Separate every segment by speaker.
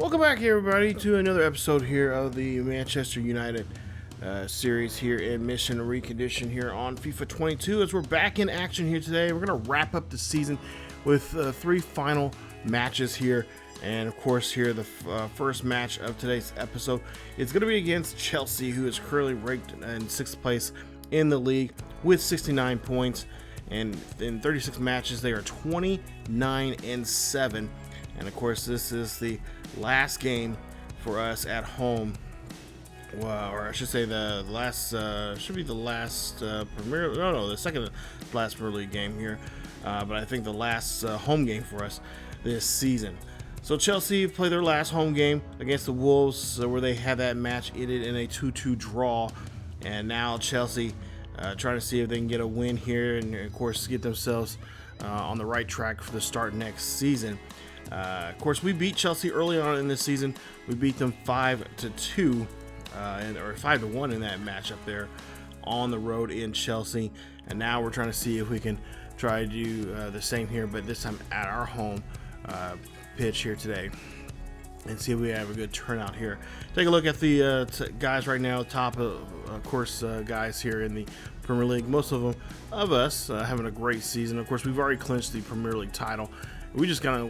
Speaker 1: Welcome back, everybody, to another episode here of the Manchester United series here in Mission Recondition here on FIFA 22. As we're back in action here today, we're going to wrap up the season with three final matches here. And of course, here the first match of today's episode is going to be against Chelsea, who is currently ranked in 6th place in the league with 69 points. And in 36 matches, they are 29-7. And of course, this is the last game for us at home. Well, or I should say the last, should be the last the second last Premier League game here. But I think the last home game for us this season. So Chelsea play their last home game against the Wolves, where they had that match ended in a 2-2 draw. And now Chelsea trying to see if they can get a win here and, of course, get themselves on the right track for the start next season. Of course, we beat Chelsea early on in this season. We beat them 5-2, or 5-1 in that matchup there on the road in Chelsea. And now we're trying to see if we can try to do the same here, but this time at our home pitch here today, and see if we have a good turnout here. Take a look at the guys right now, top of course, guys here in the Premier League. Most of us having a great season. Of course, we've already clinched the Premier League title. We just kind of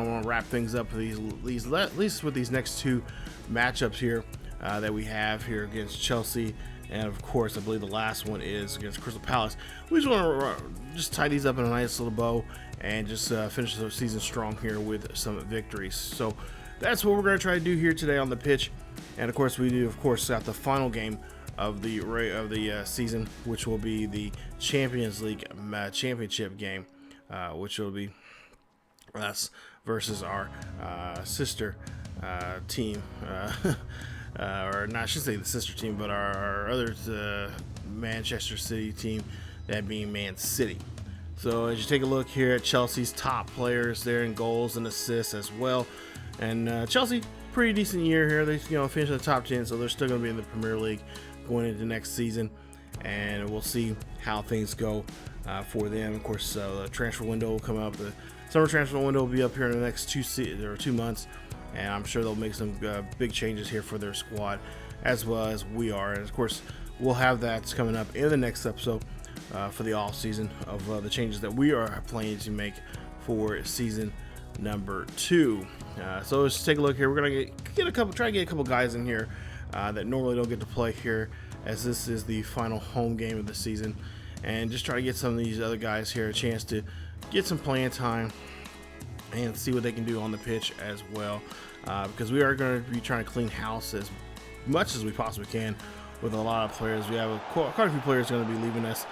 Speaker 1: want to wrap things up with these at least with these next two matchups here that we have here against Chelsea, and of course I believe the last one is against Crystal Palace. We just want to just tie these up in a nice little bow and just finish the season strong here with some victories. So that's what we're going to try to do here today on the pitch. And of course we do got the final game of the season, which will be the Champions League championship game, which will be us versus our sister team, or not, I should say the sister team, but our other Manchester City team, that being Man City. So as you take a look here at Chelsea's top players there in goals and assists as well, and Chelsea, pretty decent year here. They finished in the top 10, so they're still going to be in the Premier League going into next season, and we'll see how things go for them. Of course, the transfer window will come up. The summer transfer window will be up here in the next 2 months, and I'm sure they'll make some big changes here for their squad, as well as we are. And of course, we'll have that coming up in the next episode for the off season of the changes that we are planning to make for season number 2. So let's take a look here. We're gonna try to get a couple guys in here that normally don't get to play here, as this is the final home game of the season, and just try to get some of these other guys here a chance to get some playing time and see what they can do on the pitch as well, because we are going to be trying to clean house as much as we possibly can with a lot of players. We have quite a few players going to be leaving us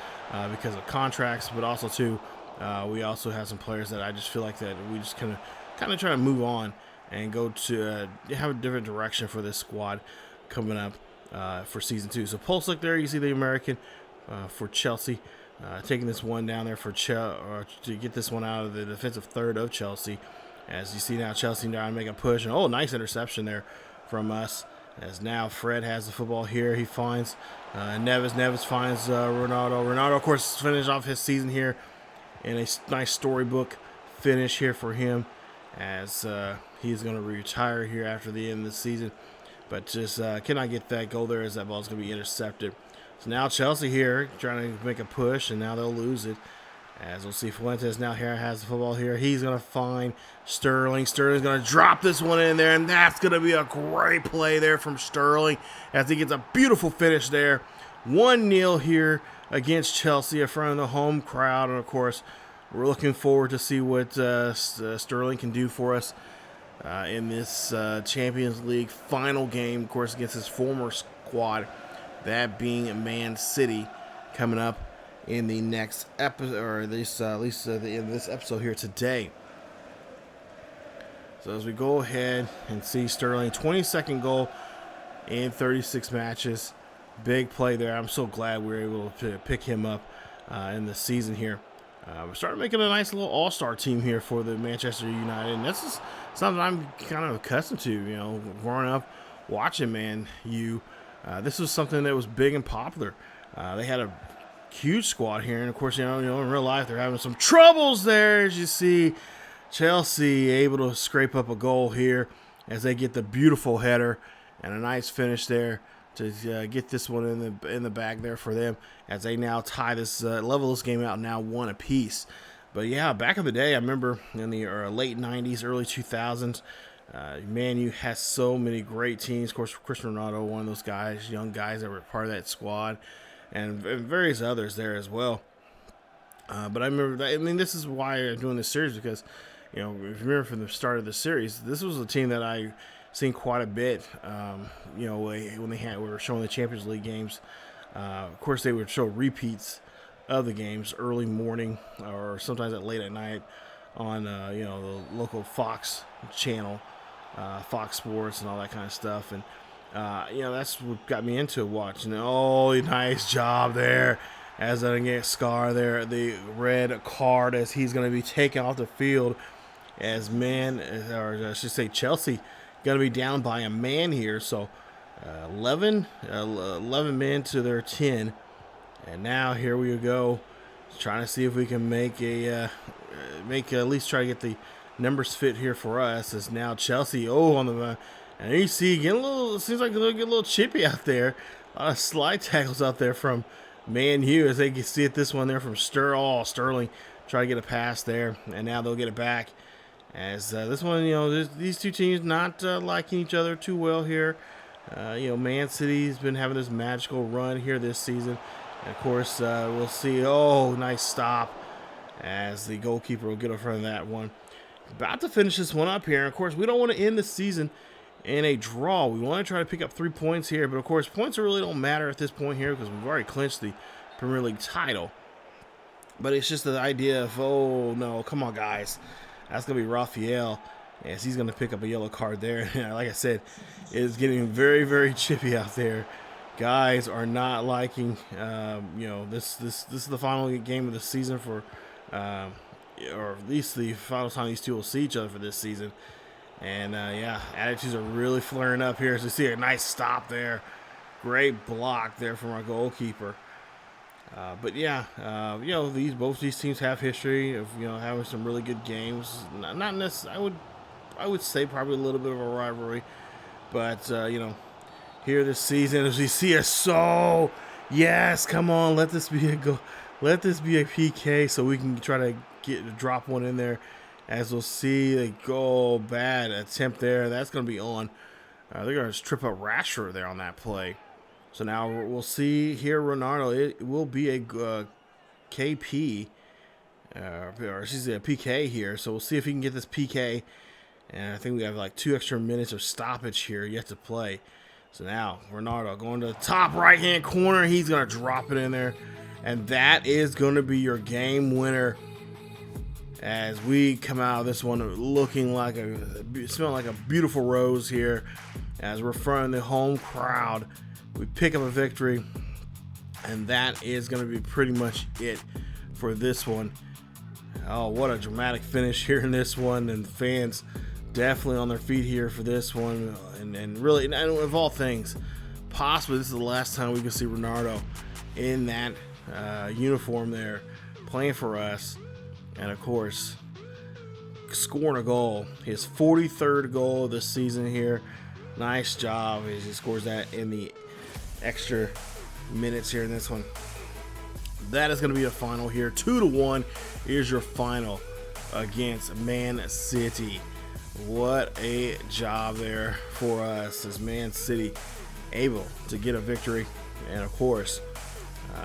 Speaker 1: because of contracts, but also too we also have some players that I just feel like that we just kind of try to move on and go to have a different direction for this squad coming up for season 2. So Pulisic there, you see the American for Chelsea, taking this one down there for to get this one out of the defensive third of Chelsea. As you see now, Chelsea now make a push, and nice interception there from us. As now Fred has the football here, he finds Neves. Neves finds Ronaldo. Ronaldo, of course, finished off his season here in a nice storybook finish here for him, as he's going to retire here after the end of the season. But just cannot get that goal there, as that ball is going to be intercepted. So now Chelsea here trying to make a push, and now they'll lose it. As we'll see, Fuentes now here has the football here. He's going to find Sterling. Sterling's going to drop this one in there, and that's going to be a great play there from Sterling, as he gets a beautiful finish there. 1-0 here against Chelsea in front of the home crowd, and of course, we're looking forward to see what Sterling can do for us in this Champions League final game, of course, against his former squad, that being Man City, coming up in the next episode, or at least the end of this episode here today. So as we go ahead and see Sterling, 22nd goal in 36 matches. Big play there. I'm so glad we were able to pick him up in the season here. We're starting making a nice little all-star team here for the Manchester United, and this is something I'm kind of accustomed to, growing up watching Man U. This was something that was big and popular. They had a huge squad here, and of course, in real life, they're having some troubles there, as you see. Chelsea able to scrape up a goal here as they get the beautiful header and a nice finish there to get this one in the bag there for them, as they now tie this level this game out now 1 apiece. But yeah, back in the day, I remember in the late 90s, early 2000s, Man U has so many great teams. Of course, Cristiano Ronaldo, one of those guys, young guys that were part of that squad, and various others there as well. But I remember that, I mean, this is why I'm doing this series, because, you know, if you remember from the start of the series, this was a team that I seen quite a bit. You know, when we were showing the Champions League games, of course they would show repeats of the games early morning or sometimes late at night on you know, the local Fox channel, Fox Sports and all that kind of stuff. And you know, that's what got me into watching. Oh, nice job there. As I get Scar there, the red card as he's going to be taken off the field, as or I should say Chelsea, going to be down by a man here. So 11 men to their 10, and now here we go, trying to see if we can make at least try to get the numbers fit here for us. As now Chelsea, on the and you see getting a little, seems like they'll get a little chippy out there. A lot of slide tackles out there from Man U, as they can see it, this one there from Sterling try to get a pass there, and now they'll get it back. As this one, you know, these two teams not liking each other too well here. You know, Man City's been having this magical run here this season. And of course, we'll see. Oh, nice stop, as the goalkeeper will get in front of that one. About to finish this one up here. Of course, we don't want to end the season in a draw. We want to try to pick up 3 points here, but of course points really don't matter at this point here, because we've already clinched the Premier League title. But it's just the idea of, oh no, come on guys, that's gonna be Raphael, as he's gonna pick up a yellow card there. Like I said, it's getting very, very chippy out there. Guys are not liking you know, this is the final game of the season for or at least the final time these two will see each other for this season. And yeah, attitudes are really flaring up here. As we see a nice stop there. Great block there from our goalkeeper. But yeah, you know, both these teams have history of, you know, having some really good games. Not necessarily, I would say probably a little bit of a rivalry. But you know, here this season, as we see yes, come on, let this be a goal. Let this be a PK so we can try to drop one in there. As we'll see, a goal, bad attempt there. That's going to be on. They're going to trip up Rashford there on that play. So now we'll see here, Ronaldo. It will be a KP, or excuse me, a PK here. So we'll see if he can get this PK. And I think we have like 2 extra minutes of stoppage here yet to play. So now Ronaldo going to the top right-hand corner. He's going to drop it in there. And that is going to be your game winner, as we come out of this one looking like smelling like a beautiful rose here, as we're fronting the home crowd. We pick up a victory, and that is going to be pretty much it for this one. Oh, what a dramatic finish here in this one, and fans definitely on their feet here for this one. And really, and of all things, possibly this is the last time we can see Ronaldo in that uniform there playing for us. And of course, scoring a goal, his 43rd goal of the season here. Nice job as he scores that in the extra minutes here in this one. That is going to be the final here. 2-1 is your final against Man City. What a job there for us, as Man City able to get a victory, and of course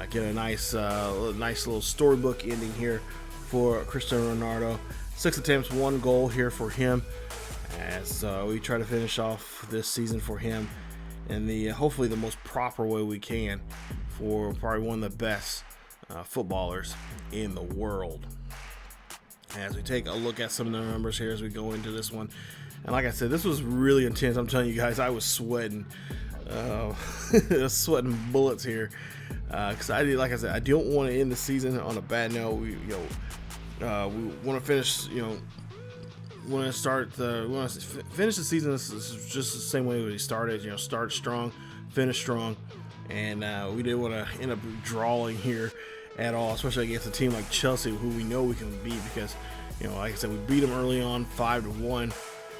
Speaker 1: get a nice little storybook ending here for Cristiano Ronaldo. 6 attempts, 1 goal here for him, as we try to finish off this season for him in the hopefully the most proper way we can, for probably one of the best footballers in the world. As we take a look at some of the numbers here as we go into this one, and like I said, this was really intense. I'm telling you guys, I was sweating, sweating bullets here, because like I said, I don't want to end the season on a bad note. We want to finish, we want to finish the season. This is just the same way we started. Start strong, finish strong, and we didn't want to end up drawing here at all, especially against a team like Chelsea, who we know we can beat, because like I said, we beat them early on 5-1,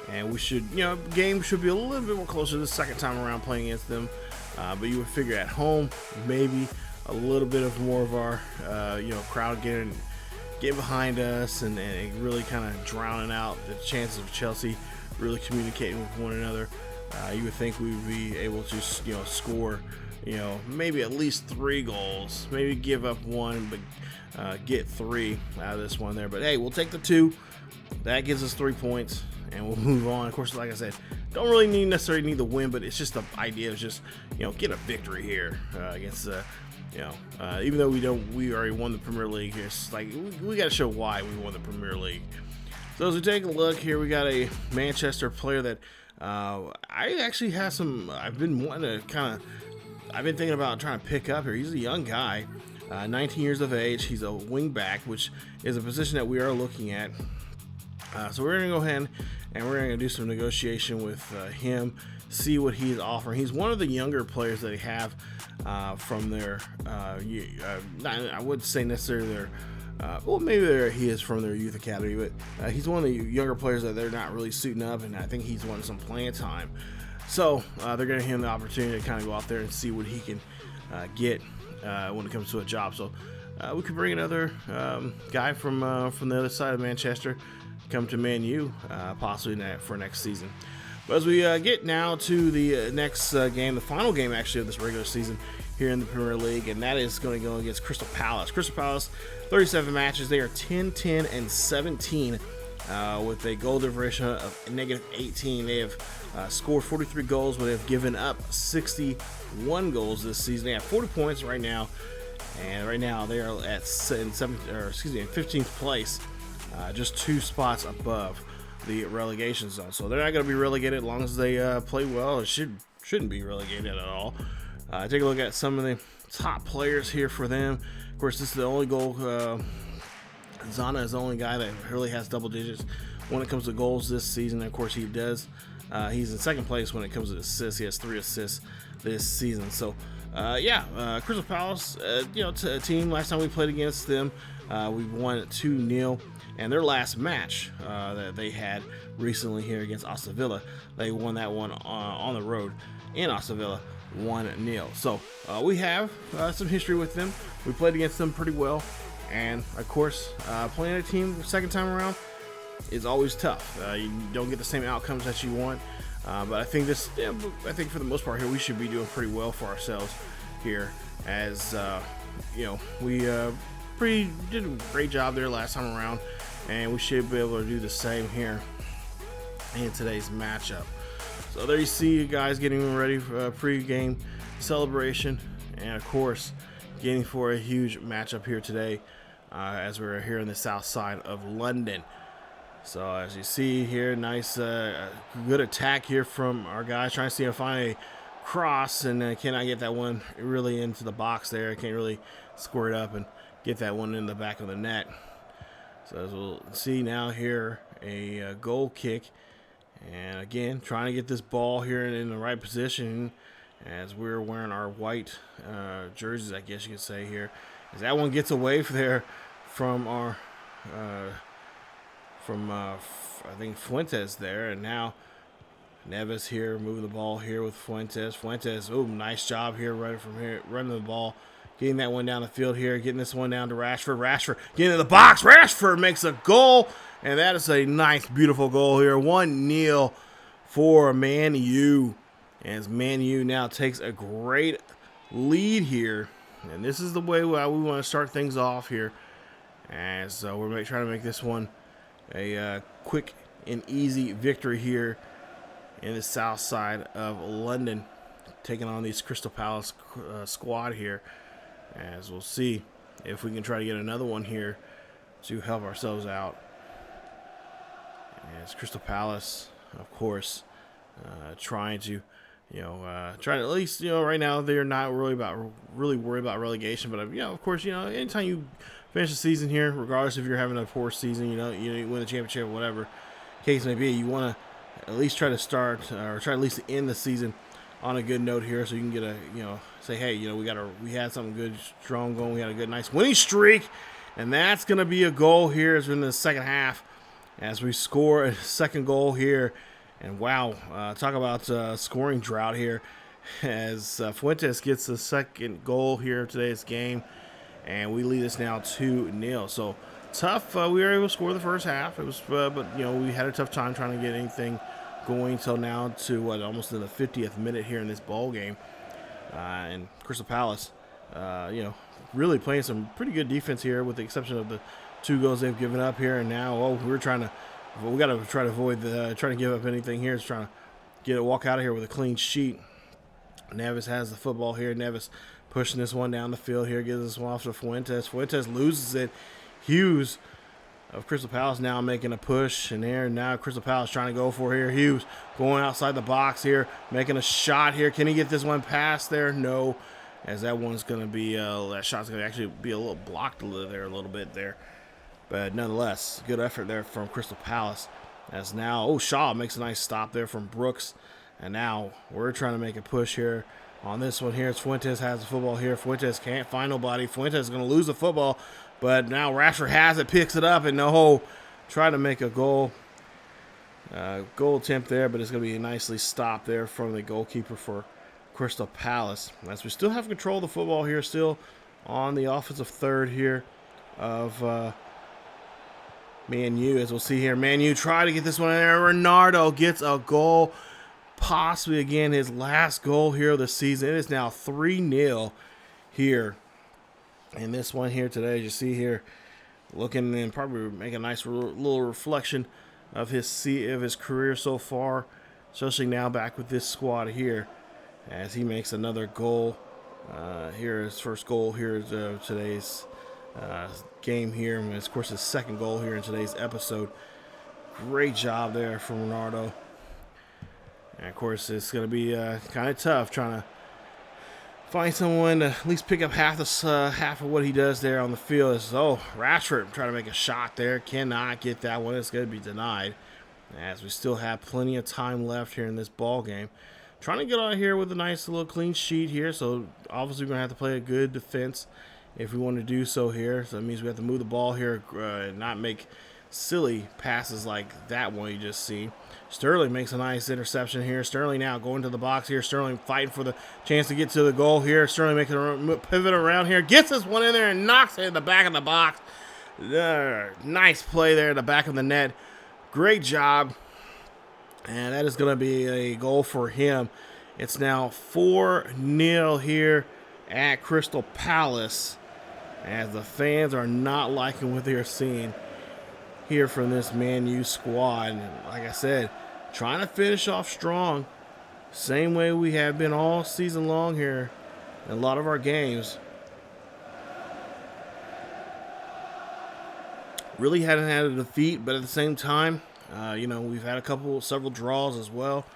Speaker 1: and we should, game should be a little bit more closer the second time around playing against them. But you would figure at home, maybe a little bit of more of our, crowd getting behind us and really kind of drowning out the chances of Chelsea really communicating with one another. You would think we would be able to, score, maybe at least 3 goals, maybe give up 1, but get 3 out of this one there. But hey, we'll take the 2. That gives us 3 points, and we'll move on. Of course, like I said, don't really necessarily need the win, but it's just the idea of just, get a victory here against even though we already won the Premier League here. It's like we got to show why we won the Premier League. So as we take a look here, we got a Manchester player that I actually have some. I've been thinking about trying to pick up here. He's a young guy, 19 years of age. He's a wing back, which is a position that we are looking at. So we're going to go ahead and we're going to do some negotiation with him, see what he's offering. He's one of the younger players that they have from their, I wouldn't say necessarily their, maybe he is from their youth academy, but he's one of the younger players that they're not really suiting up, and I think he's wanting some playing time. So they're going to give him the opportunity to kind of go out there and see what he can get when it comes to a job. So we could bring another guy from the other side of Manchester, come to Man U, possibly for next season. But as we get now to the next game, the final game actually of this regular season here in the Premier League, and that is going to go against Crystal Palace. Crystal Palace, 37 matches. They are 10-10 and 17 with a goal differential of -18. They have scored 43 goals, but they have given up 61 goals this season. They have 40 points right now, and right now they are at 15th place, just 2 spots above the relegation zone. So they're not going to be relegated as long as they play well. It shouldn't be relegated at all. Take a look at some of the top players here for them. Of course, this is the only goal. Zana is the only guy that really has double digits when it comes to goals this season. And of course, he does. He's in second place when it comes to assists. He has 3 assists this season. So, Crystal Palace, a team. Last time we played against them, we won 2-0. And their last match that they had recently here against Aston Villa, they won that one on the road in Aston Villa, 1-0. So we have some history with them. We played against them pretty well. And, of course, playing a team the second time around is always tough. You don't get the same outcomes that you want. But I think for the most part here, we should be doing pretty well for ourselves here as, we did a great job there last time around. And we should be able to do the same here in today's matchup. So there you see you guys getting ready for a pre-game celebration. And, of course, getting for a huge matchup here today as we're here in the south side of London. So as you see here, nice good attack here from our guys, trying to see if find a cross, and cannot get that one really into the box there. Can't really square it up and get that one in the back of the net. So as we'll see now here, a goal kick. And again, trying to get this ball here in the right position as we're wearing our white jerseys, I guess you could say here. As that one gets away there from our, I think Fuentes there. And now Neves here, moving the ball here with Fuentes. Fuentes, nice job here, running the ball. Getting that one down the field here. Getting this one down to Rashford. Rashford getting in the box. Rashford makes a goal. And that is a nice, beautiful goal here. 1-0 for Man U. As Man U now takes a great lead here. And this is the way we want to start things off here. As we're trying to make this one a quick and easy victory here in the south side of London. Taking on these Crystal Palace squad here. As we'll see if we can try to get another one here to help ourselves out. As Crystal Palace, of course, trying to at least, right now they're not really worried about relegation. But, of course, anytime you finish the season here, regardless if you're having a poor season, you win the championship or whatever case may be, you want to at least try to start or try at least to end the season on a good note here, so you can get say, hey, we had something good, strong going. We had a good, nice winning streak, and that's going to be a goal here as we're in the second half as we score a second goal here And wow, talk about scoring drought here as Fuentes gets the second goal here of today's game, and we lead us now 2-0. So tough. We were able to score the first half. It was, but we had a tough time trying to get anything going till now to almost in the 50th minute here in this ball game. And Crystal Palace, really playing some pretty good defense here, with the exception of the 2 goals they've given up here. And now, we got to try to avoid trying to give up anything here. It's trying to walk out of here with a clean sheet. Neves has the football here. Neves pushing this one down the field here, gives this one off to Fuentes. Fuentes loses it. Hughes of Crystal Palace now making a push, and there now Crystal Palace trying to go for here. Hughes going outside the box here, making a shot here. Can he get this one past there? No, as that one's going to be that shot's going to actually be a little blocked there a little bit there. But nonetheless, good effort there from Crystal Palace. As now, Shaw makes a nice stop there from Brooks. And now we're trying to make a push here on this one here. Fuentes has the football here. Fuentes can't find nobody. Fuentes is going to lose the football. But now Rashford has it, picks it up, and try to make a goal attempt there. But it's going to be nicely stopped there from the goalkeeper for Crystal Palace. As we still have control of the football here, still on the offensive third here of Man U, as we'll see here. Man U try to get this one in there. Ronaldo gets a goal, possibly again his last goal here of the season. It is now 3-0 here in this one here today. As you see here, looking and probably make a nice little reflection of his career so far, especially now back with this squad here, as he makes another goal here, his first goal here today's game here, and of course his second goal here in today's episode. Great job there from Ronaldo. And of course it's going to be kind of tough trying to find someone to at least pick up half of what he does there on the field. Rashford trying to make a shot there, cannot get that one. It's going to be denied, as we still have plenty of time left here in this ball game. Trying to get out here with a nice little clean sheet here, so obviously we're going to have to play a good defense if we want to do so here. So that means we have to move the ball here and not make silly passes like that one you just see. Sterling makes a nice interception here. Sterling now going to the box here. Sterling fighting for the chance to get to the goal here. Sterling making a pivot around here. Gets this one in there and knocks it in the back of the box. Nice play there in the back of the net. Great job. And that is going to be a goal for him. It's now 4-0 here at Crystal Palace, as the fans are not liking what they are seeing here from this Man U squad. And like I said, trying to finish off strong, same way we have been all season long here in a lot of our games. Really hadn't had a defeat, but at the same time, we've had several draws as well.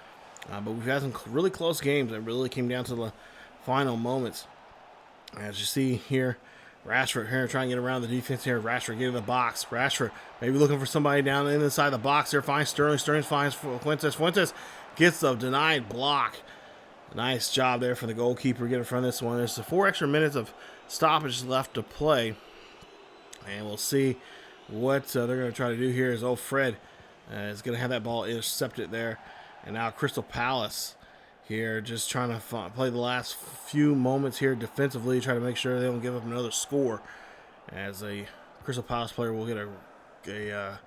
Speaker 1: But we've had some really close games that really came down to the final moments. As you see here, Rashford here trying to get around the defense here. Rashford getting the box. Rashford maybe looking for somebody down inside the box here. Finds Sterling. Sterling finds Fuentes. Fuentes gets the denied block. Nice job there for the goalkeeper getting in front of this one. There's 4 extra minutes of stoppage left to play. And we'll see what they're going to try to do here. Fred is going to have that ball intercepted there. And now Crystal Palace here just trying to play the last few moments here defensively, try to make sure they don't give up another score, as a Crystal Palace player will get a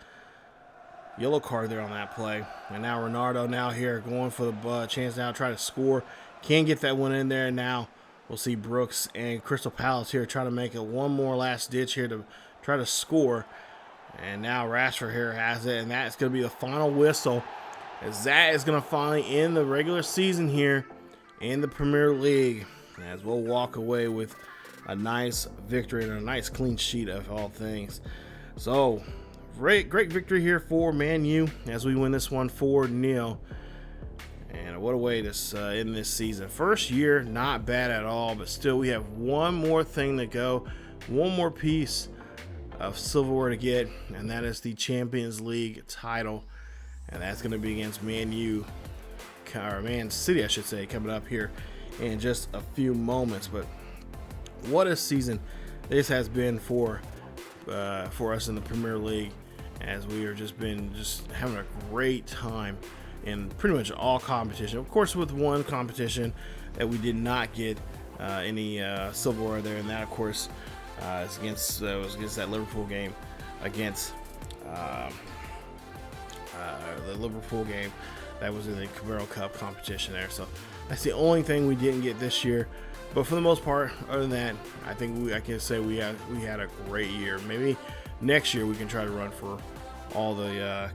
Speaker 1: yellow card there on that play. And now Ronaldo now here going for the chance now to try to score. Can't get that one in there. Now we'll see Brooks and Crystal Palace here try to make one more last ditch here to try to score. And now Rashford here has it, and that's going to be the final whistle, as that is going to finally end the regular season here in the Premier League, as we'll walk away with a nice victory and a nice clean sheet of all things. So, great victory here for Man U as we win this one 4-0. And what a way to end this season. First year, not bad at all, but still we have one more thing to go, one more piece of silverware to get, and that is the Champions League title. And that's going to be against Man City, I should say, coming up here in just a few moments. But what a season this has been for us in the Premier League, as we are just having a great time in pretty much all competition. Of course, with one competition that we did not get any silverware there, and that of course is was against that Liverpool game, against the Liverpool game that was in the Camaro Cup competition there. So that's the only thing we didn't get this year. But for the most part, other than that, I think I can say we had a great year. Maybe next year we can try to run for all the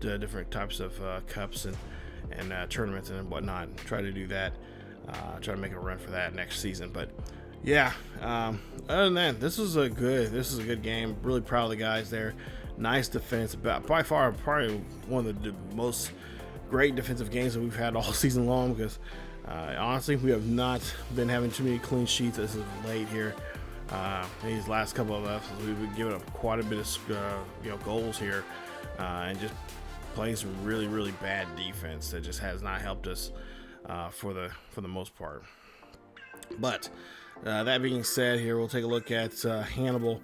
Speaker 1: different types of cups and tournaments and whatnot. Try to do that. Try to make a run for that next season. But yeah, other than that, this is a good game. Really proud of the guys there. Nice defense. By far, probably one of the most great defensive games that we've had all season long, because honestly, we have not been having too many clean sheets as of late here. These last couple of episodes, we've been giving up quite a bit of goals here, and just playing some really bad defense that just has not helped us for the most part. But that being said, here we'll take a look at Hannibal.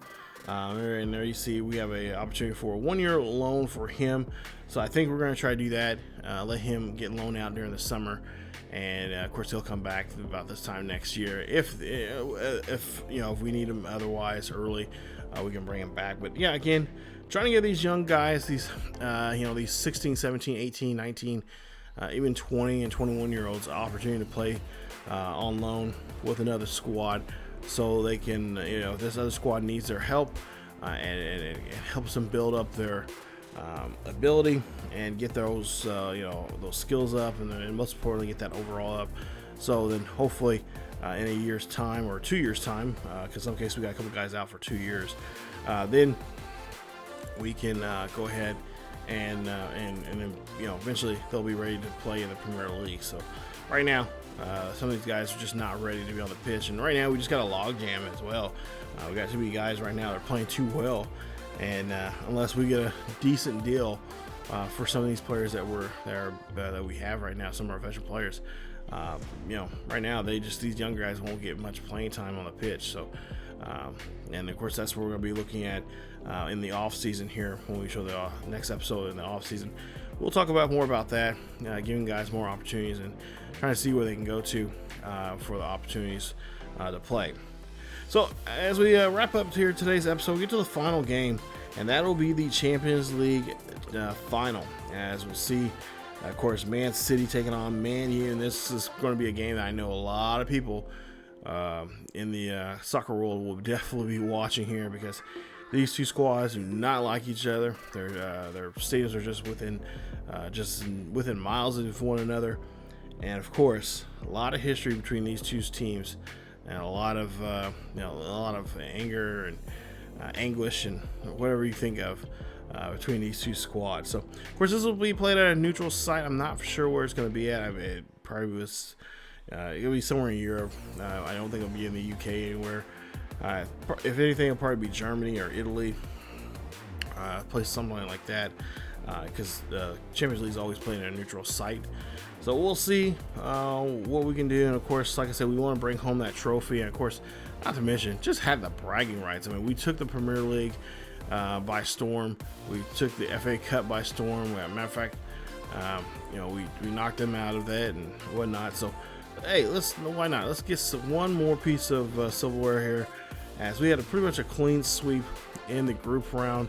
Speaker 1: And there you see we have an opportunity for a 1-year loan for him. So I think we're going to try to do that. Let him get loaned out during the summer, and of course he'll come back about this time next year. If we need him otherwise early, we can bring him back. But yeah, again, trying to get these young guys, these 16, 17, 18, 19, even 20 and 21 year olds opportunity to play on loan with another squad, so they can, if this other squad needs their help, and it helps them build up their ability and get those those skills up, and most importantly get that overall up. So then hopefully in a year's time or 2 years time, because in some cases we got a couple guys out for 2 years, then we can go ahead and then eventually they'll be ready to play in the Premier League. So right now, some of these guys are just not ready to be on the pitch, and right now we just got a log jam as well. We got too many guys right now that are playing too well, and unless we get a decent deal for some of these players that we have right now, some of our veteran players, right now these young guys won't get much playing time on the pitch. So and of course that's what we're going to be looking at in the off season here when we show the next episode in the off season. We'll talk more about that, giving guys more opportunities and trying to see where they can go to for the opportunities to play. So as we wrap up here today's episode, we get to the final game, and that will be the Champions League final. As we'll see, of course, Man City taking on Man U, and this is going to be a game that I know a lot of people in the soccer world will definitely be watching here, because these two squads do not like each other. Their stadiums are just within miles of one another, and of course, a lot of history between these two teams, and a lot of anger and anguish and whatever you think of between these two squads. So, of course, this will be played at a neutral site. I'm not sure where it's going to be at. It probably was. It'll be somewhere in Europe. I don't think it'll be in the UK anywhere. If anything, it'll probably be Germany or Italy, place something like that, because the Champions League is always playing at a neutral site. So we'll see what we can do. And of course, like I said, we want to bring home that trophy. And of course, not to mention, just had the bragging rights. I mean, we took the Premier League by storm. We took the FA Cup by storm. As a matter of fact, we knocked them out of that and whatnot. So, hey, why not? Let's get one more piece of silverware here, as we had pretty much a clean sweep in the group round.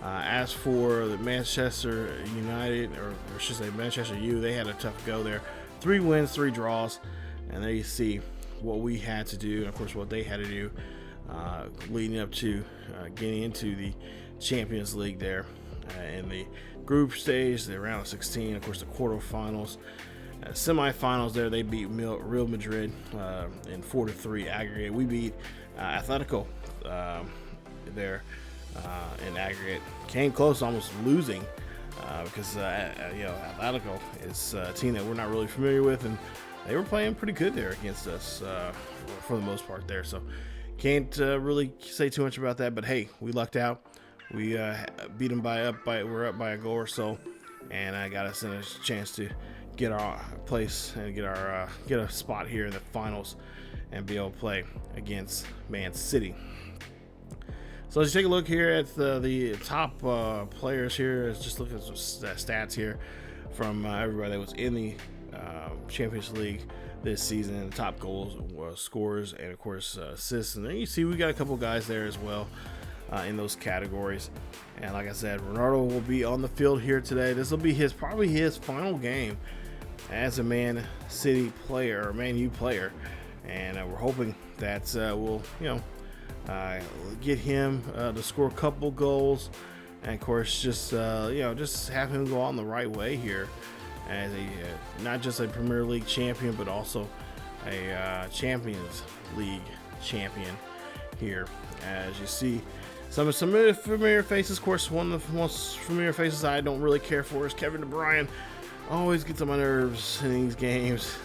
Speaker 1: As for the Manchester United, or I should say Manchester U, they had a tough go there. 3 wins, 3 draws, and there you see what we had to do, and of course what they had to do leading up to getting into the Champions League there in the group stage, the round of 16, of course the quarterfinals. Semifinals there, they beat Real Madrid in 4-3 aggregate. We beat Atletico there in aggregate. Came close, almost losing because Atletico is a team that we're not really familiar with, and they were playing pretty good there against us for the most part there. So can't really say too much about that. But hey, we lucked out. We beat them we're up by a goal or so, and I got us in a chance to get our place and get a spot here in the finals and be able to play against Man City. So let's take a look here at the top players here. Let's just look at some stats here from everybody that was in the Champions League this season. The top goals, scores, and of course assists. And then you see we got a couple guys there as well in those categories. And like I said, Ronaldo will be on the field here today. This will be probably his final game as a Man City player or Man U player, and we're hoping that we'll get him to score a couple goals, and of course just just have him go on the right way here as a not just a Premier League champion, but also a Champions League champion here. As you see, some familiar faces. Of course, one of the most familiar faces I don't really care for is Kevin De Bruyne. Always gets on my nerves in these games.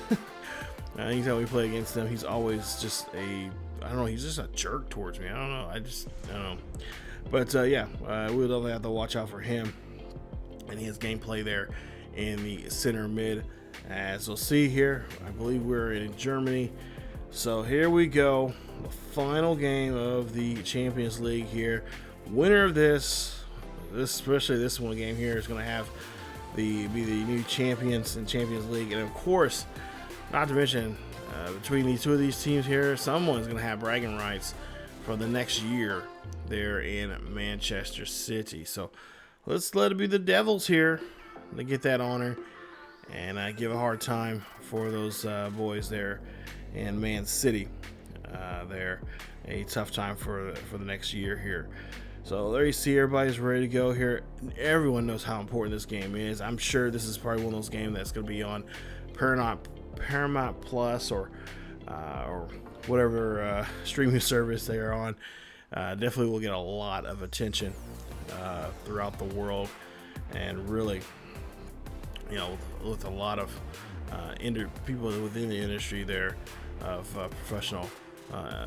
Speaker 1: Anytime we play against him, he's always just he's just a jerk towards me. I don't know. But we'll definitely have to watch out for him and his gameplay there in the center mid. As we'll see here, I believe we're in Germany. So here we go. The final game of the Champions League here. Winner of this especially this one game here, is going to have be the new champions in Champions League. And of course, not to mention, between these two of these teams here, someone's going to have bragging rights for the next year there in Manchester City. So let's let it be the Devils here to get that honor, and give a hard time for those boys there in Man City. There, a tough time for the next year here. So there you see, everybody's ready to go here. Everyone knows how important this game is. I'm sure this is probably one of those games that's going to be on Paramount Plus or whatever streaming service they are on. Definitely will get a lot of attention throughout the world, and really, with a lot of people within the industry there of professional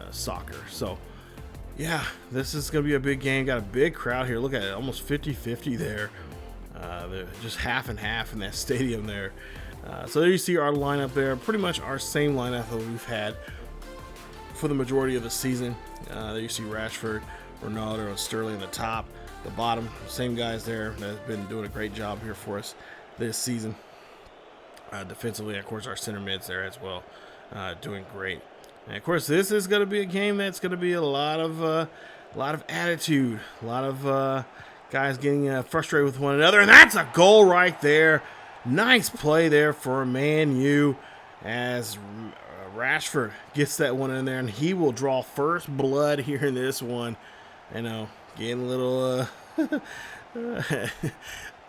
Speaker 1: soccer. So yeah, this is going to be a big game. Got a big crowd here. Look at it, almost 50-50 there. They're just half and half in that stadium there. So there you see our lineup there. Pretty much our same lineup that we've had for the majority of the season. There you see Rashford, Ronaldo, and Sterling at the top. The bottom, same guys there that have been doing a great job here for us this season. Defensively, of course, our center mids there as well, doing great. And of course, this is going to be a game that's going to be a lot of attitude, a lot of guys getting frustrated with one another, and that's a goal right there. Nice play there for Man U as Rashford gets that one in there, and he will draw first blood here in this one. Getting a little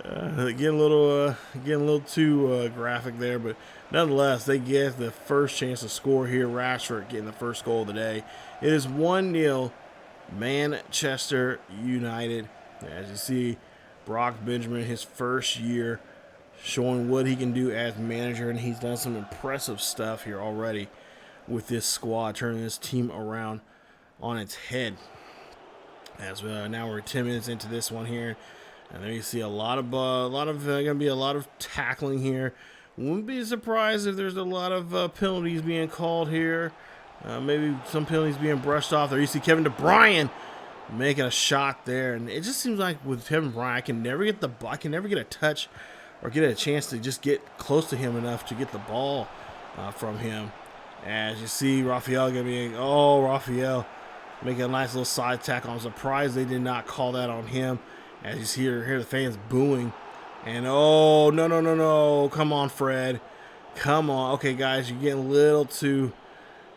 Speaker 1: getting a little too graphic there, but nonetheless, they get the first chance to score here. Rashford getting the first goal of the day. It is 1-0 Manchester United. As you see, Brock Benjamin, his first year, showing what he can do as manager, and he's done some impressive stuff here already with this squad, turning this team around on its head. As now we're 10 minutes into this one here, and there you see gonna be a lot of tackling here. Wouldn't be surprised if there's a lot of penalties being called here. Maybe some penalties being brushed off. There you see Kevin De Bruyne making a shot there, and it just seems like with Kevin De Bruyne, I can never get a touch or get a chance to just get close to him enough to get the ball from him. As you see, Rafael making a nice little side tackle. I'm surprised they did not call that on him. As you see hear the fans booing. And no, come on, Fred. Come on. Okay, guys, you're getting a little too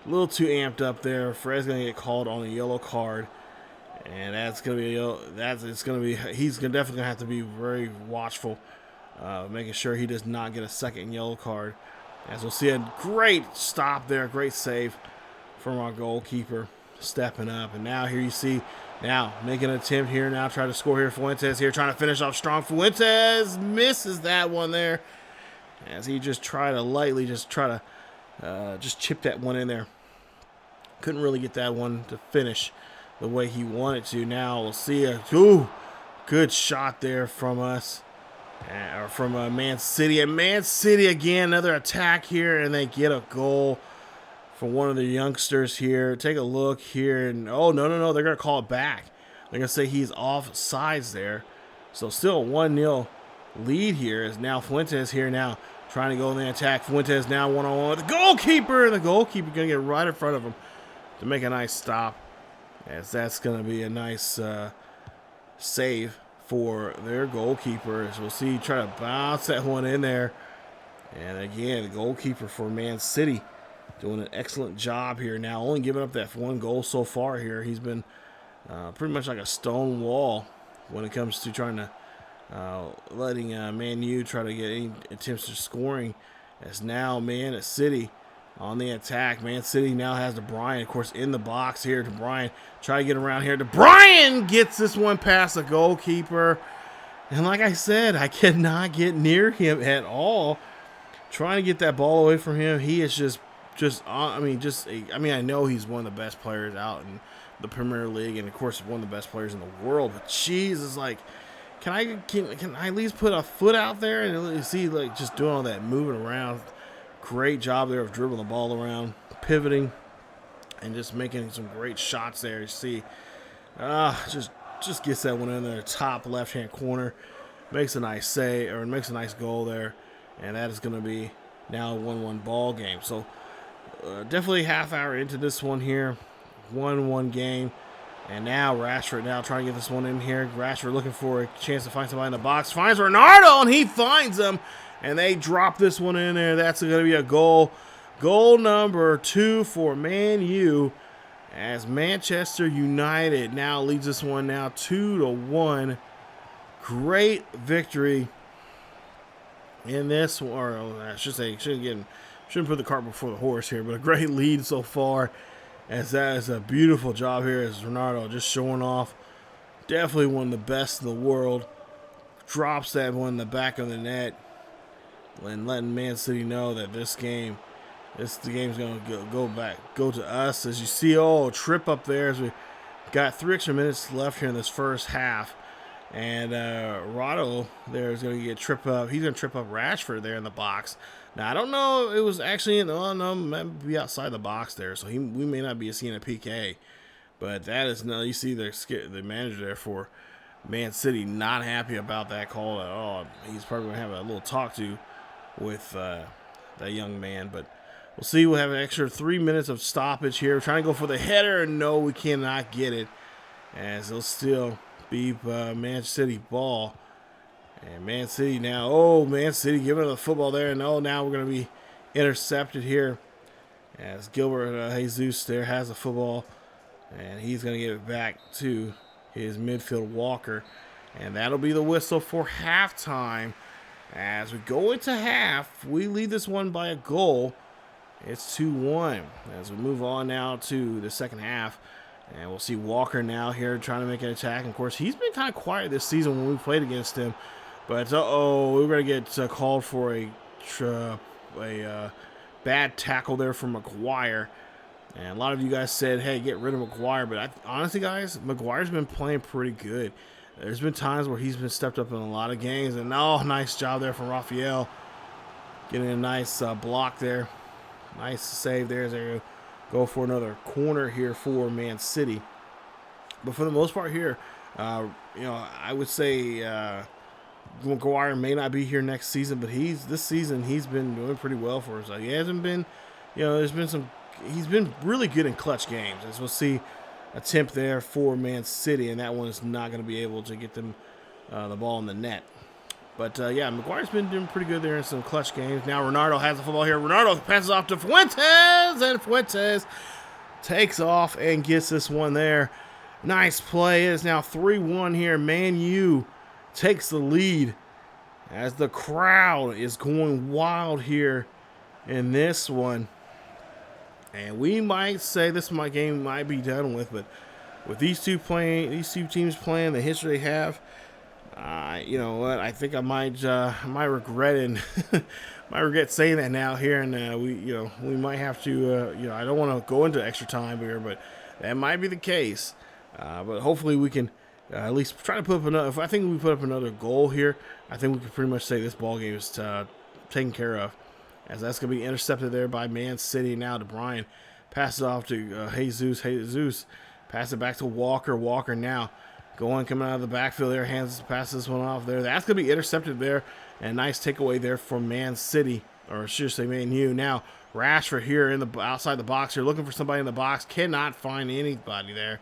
Speaker 1: amped up there. Fred's gonna get called on a yellow card. And he's definitely gonna have to be very watchful, making sure he does not get a second yellow card. As we'll see a great stop there, great save from our goalkeeper, stepping up. And now here you see, making an attempt here, now trying to score here. Fuentes here trying to finish off strong. Fuentes misses that one there, as he just tried to lightly just chip that one in there. Couldn't really get that one to finish the way he wanted to. Now we'll see a good shot there from us, or from Man City. And Man City again, another attack here, and they get a goal for one of the youngsters here. Take a look here, and no, they're gonna call it back. They're gonna say he's off sides there. So still 1-0 lead here. Is now Fuentes here now trying to go in the attack. Fuentes now one-on-one with the goalkeeper. The goalkeeper going to get right in front of him to make a nice stop, as that's going to be a nice save for their goalkeeper. As we'll see, try to bounce that one in there. And again, the goalkeeper for Man City doing an excellent job here now, only giving up that one goal so far here. He's been pretty much like a stone wall when it comes to trying to letting Man U try to get any attempts at scoring. As now Man City on the attack. Man City now has De Bruyne, of course, in the box here. De Bruyne try to get around here. De Bruyne gets this one past the goalkeeper. And like I said, I cannot get near him at all. Trying to get that ball away from him. He is I know he's one of the best players out in the Premier League, and of course one of the best players in the world. But jeez, it's like, can I at least put a foot out there and see, like, just doing all that moving around? Great job there of dribbling the ball around, pivoting, and just making some great shots there. You see, just gets that one in the top left-hand corner, makes a nice save, or makes a nice goal there, and that is going to be now a 1-1 ball game. So definitely half hour into this one here, 1-1 game. And now Rashford now trying to get this one in here. Rashford looking for a chance to find somebody in the box. Finds Ronaldo, and he finds him. And they drop this one in there. That's going to be a goal. Goal number 2 for Man U, as Manchester United now leads this one now 2-1. Great victory in this one. Or I should say, shouldn't put the cart before the horse here, but a great lead so far. As that is a beautiful job here, as Ronaldo just showing off. Definitely one of the best in the world. Drops that one in the back of the net, and letting Man City know that the game's going to go to us. As you see, trip up there, as we got 3 extra minutes left here in this first half. And Rado there is going to get trip up. He's going to trip up Rashford there in the box. Now, I don't know if it was actually might be outside the box there, so we may not be seeing a PK. But that is you see the manager there for Man City not happy about that call at all. He's probably going to have a little talk to with that young man. But we'll see. We'll have an extra 3 minutes of stoppage here. We're trying to go for the header. No, we cannot get it, as it'll still be Man City ball. And Man City now, Man City giving the football there. And now we're going to be intercepted here, as Gilbert Jesus there has the football. And he's going to give it back to his midfield Walker. And that'll be the whistle for halftime. As we go into half, we lead this one by a goal. It's 2-1. As we move on now to the second half. And we'll see Walker now here trying to make an attack. And of course, he's been kind of quiet this season when we played against him. But, we're going to get called for a bad tackle there from McGuire. And a lot of you guys said, hey, get rid of McGuire. But honestly, guys, McGuire's been playing pretty good. There's been times where he's been stepped up in a lot of games. And, nice job there from Raphael. Getting a nice block there. Nice save there. They go for another corner here for Man City. But for the most part here, I would say McGuire may not be here next season, but this season he's been doing pretty well for us. He hasn't been, he's been really good in clutch games. As we'll see, attempt there for Man City, and that one is not going to be able to get them the ball in the net. But, McGuire's been doing pretty good there in some clutch games. Now Ronaldo has the football here. Ronaldo passes off to Fuentes, and Fuentes takes off and gets this one there. Nice play. It is now 3-1 here. Man U takes the lead, as the crowd is going wild here in this one. And we might say this game might be done with, but with these two teams playing the history they have, you know what? I think I might regret saying that now here, and we might have to. I don't want to go into extra time here, but that might be the case. But hopefully we can at least try to put up another. If I think we put up another goal here, I think we can pretty much say this ball game is taken care of, as that's going to be intercepted there by Man City. Now De Bruyne passes off to Jesus. Pass it back to Walker. Walker now coming out of the backfield there, passes this one off there. That's going to be intercepted there, and nice takeaway there for Man City, or should I say Man U. Now Rashford here in the outside the box here, looking for somebody in the box, cannot find anybody there,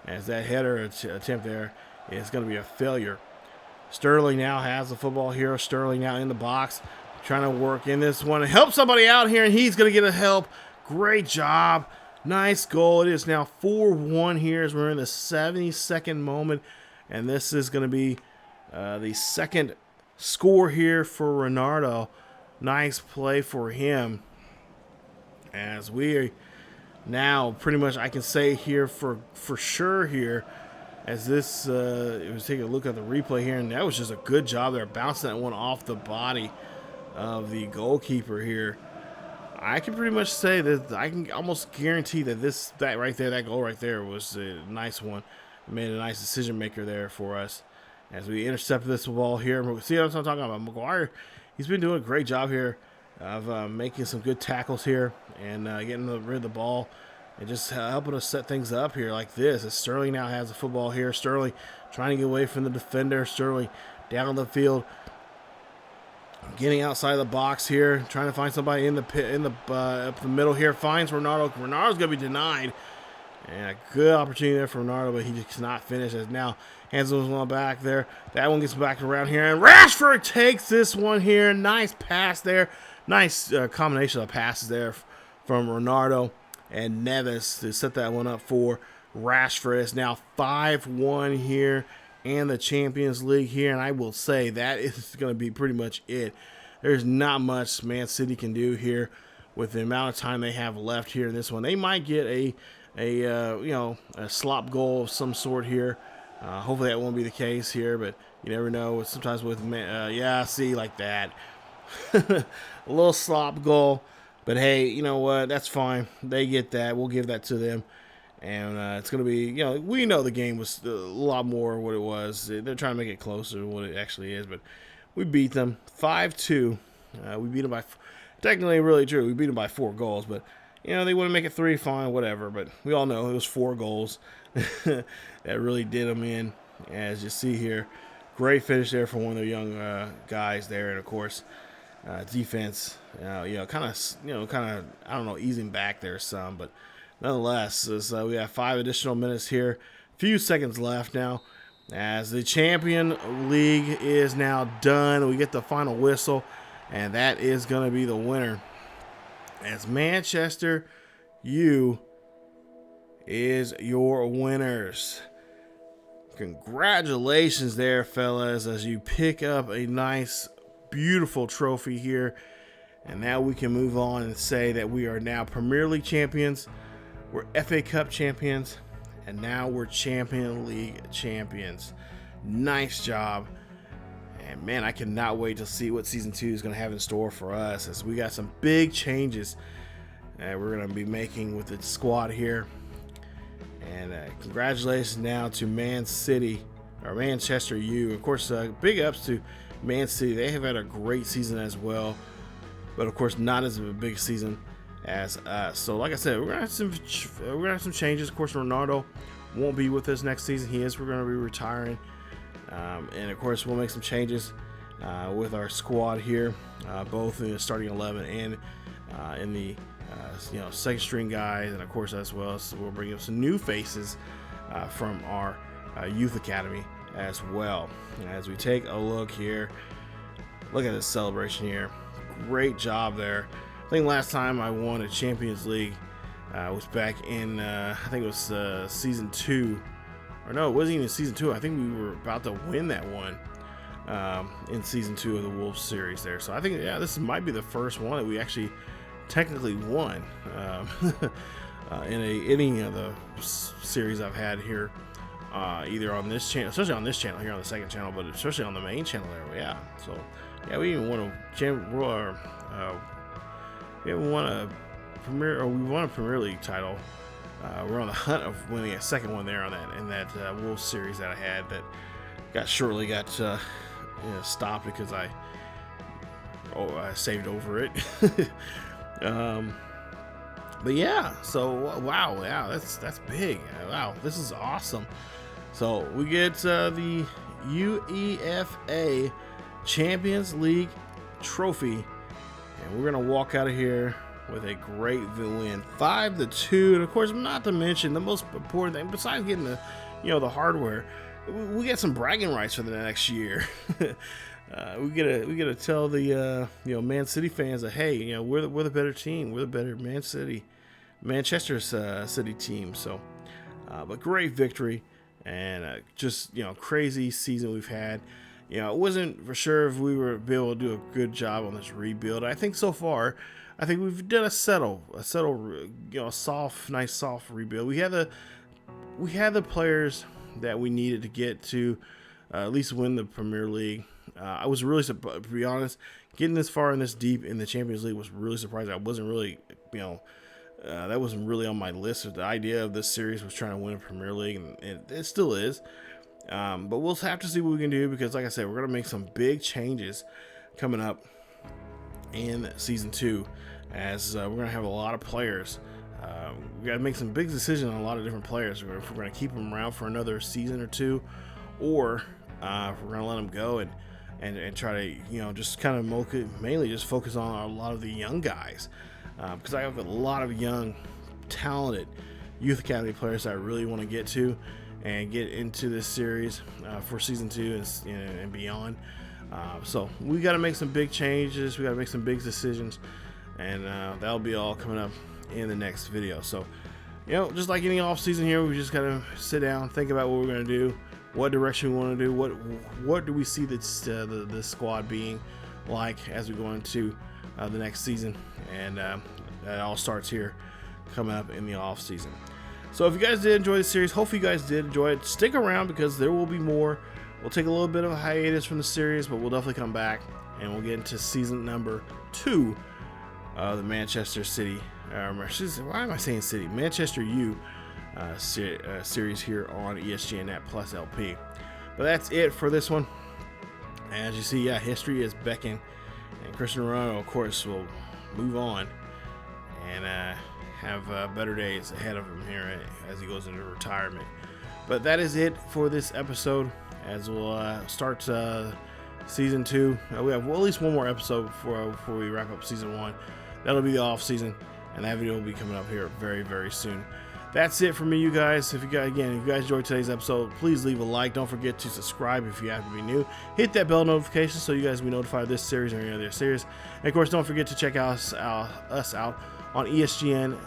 Speaker 1: as that header attempt there is going to be a failure. Sterling now has the football here. Sterling now in the box, trying to work in this one and help somebody out here, and he's going to get a help. Great job. Nice goal. It is now 4-1 here as we're in the 72nd moment, and this is going to be the second score here for Ronaldo. Nice play for him, as we now pretty much, I can say here for sure here, as this it was taking a look at the replay here, and that was just a good job there, bouncing that one off the body of the goalkeeper here. I can pretty much say that I can almost guarantee that that goal right there was a nice one. It made a nice decision maker there for us as we intercept this ball here. See what I'm talking about? Maguire, he's been doing a great job here of making some good tackles here and getting rid of the ball and just helping us set things up here like this. As Sterling now has the football here. Sterling trying to get away from the defender. Sterling down the field, getting outside the box here, trying to find somebody in the pit, up the middle here. Finds Ronaldo. Ronaldo's gonna be denied, and a good opportunity there for Ronaldo, but he just cannot finish. As now hands this one back there. That one gets back around here, and Rashford takes this one here. Nice pass there. Nice combination of passes there from Ronaldo and Neves to set that one up for Rashford. It's now 5-1 here and the Champions League here, and I will say that is going to be pretty much it. There's not much Man City can do here with the amount of time they have left here in this one. They might get a slop goal of some sort here. Hopefully that won't be the case here, but you never know. Sometimes with like that, a little slop goal. But hey, you know what? That's fine. They get that. We'll give that to them. And it's going to be, we know the game was a lot more what it was. They're trying to make it closer to what it actually is. But we beat them 5-2. We beat them by, technically, really true. We beat them by 4 goals. But, they want to make it 3, fine, whatever. But we all know it was 4 goals that really did them in. As you see here, great finish there for one of the young guys there. And, of course, defense, kind of, I don't know, easing back there some. But nonetheless, we have 5 additional minutes here. Few seconds left now as the Champion League is now done. We get the final whistle, and that is going to be the winner. As Manchester U is your winners. Congratulations there, fellas, as you pick up a nice, beautiful trophy here. And now we can move on and say that we are now Premier League champions. We're FA Cup champions, and now we're Champions League champions. Nice job. And man, I cannot wait to see what Season 2 is going to have in store for us, as we got some big changes that we're going to be making with the squad here. And congratulations now to Man City, or Manchester U. Of course, big ups to Man City. They have had a great season as well, but of course not as a big season as us. So like I said, we're gonna have some changes. Of course, Ronaldo won't be with us next season. We're gonna be retiring, and of course we'll make some changes with our squad here, both in the starting 11 and in the second string guys, and of course as well as we'll bring up some new faces from our youth academy as well. As we take a look here, look at this celebration here. Great job there. I think last time I won a Champions League was back in, I think it was Season 2. Or no, it wasn't even Season 2. I think we were about to win that one in Season 2 of the Wolves series there. So I think, this might be the first one that we actually technically won in any of the series I've had here. Either on this channel, especially on this channel here on the second channel, but especially on the main channel there. So we even won we won a Premier League title. We're on the hunt of winning a second one there on that Wolves series that I had that got stopped because I saved over it. But yeah, so wow, that's big. Wow, this is awesome. So we get the UEFA Champions League trophy, and we're gonna walk out of here with a great win, 5-2. And of course, not to mention the most important thing, besides getting the, the hardware, we get some bragging rights for the next year. We get to tell the Man City fans that, hey, we're the better team, we're the better Manchester City team. So, but great victory, and just crazy season we've had. It wasn't for sure if we were able to do a good job on this rebuild. I think so far, we've done a soft, nice, soft rebuild. We had the players that we needed to get to at least win the Premier League. I was really, to be honest, getting this far and this deep in the Champions League was really surprising. I wasn't really, that wasn't really on my list. The idea of this series was trying to win a Premier League, and it still is. But we'll have to see what we can do, because, like I said, we're going to make some big changes coming up in Season 2, as we're going to have a lot of players. We got to make some big decisions on a lot of different players. If we're going to keep them around for another season or two, or if we're going to let them go and try to, just kind of mainly just focus on a lot of the young guys. Because I have a lot of young, talented youth academy players that I really want to get to and get into this series for Season 2 and beyond. So we got to make some big changes. We got to make some big decisions, and that'll be all coming up in the next video. So, just like any off season here, we just got to sit down, think about what we're going to do, what direction we want to do, what do we see the squad being like as we go into the next season, and that all starts here coming up in the off season. So if you guys did enjoy the series, hopefully you guys did enjoy it. Stick around, because there will be more. We'll take a little bit of a hiatus from the series, but we'll definitely come back, and we'll get into season number 2 of the Manchester City, why am I saying City? Manchester U series here on ESGNet Plus LP. But that's it for this one. As you see, history is beckoning, and Cristiano Ronaldo, of course, will move on and have better days ahead of him here as he goes into retirement. But that is it for this episode, as we'll start Season 2. We have at least one more episode before we wrap up Season 1. That'll be the off season, and that video will be coming up here very, very soon. That's it for me, you guys. If you guys enjoyed today's episode, please leave a like. Don't forget to subscribe if you happen to be new. Hit that bell notification so you guys will be notified of this series or any other series. And of course, don't forget to check us out on ESGN,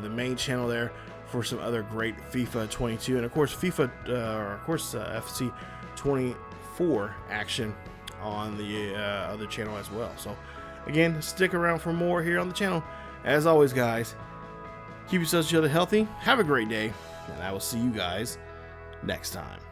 Speaker 1: the main channel there, for some other great FIFA 22, and of course FC 24 action on the other channel as well. So again, stick around for more here on the channel. As always, guys, keep yourselves healthy, have a great day, and I will see you guys next time.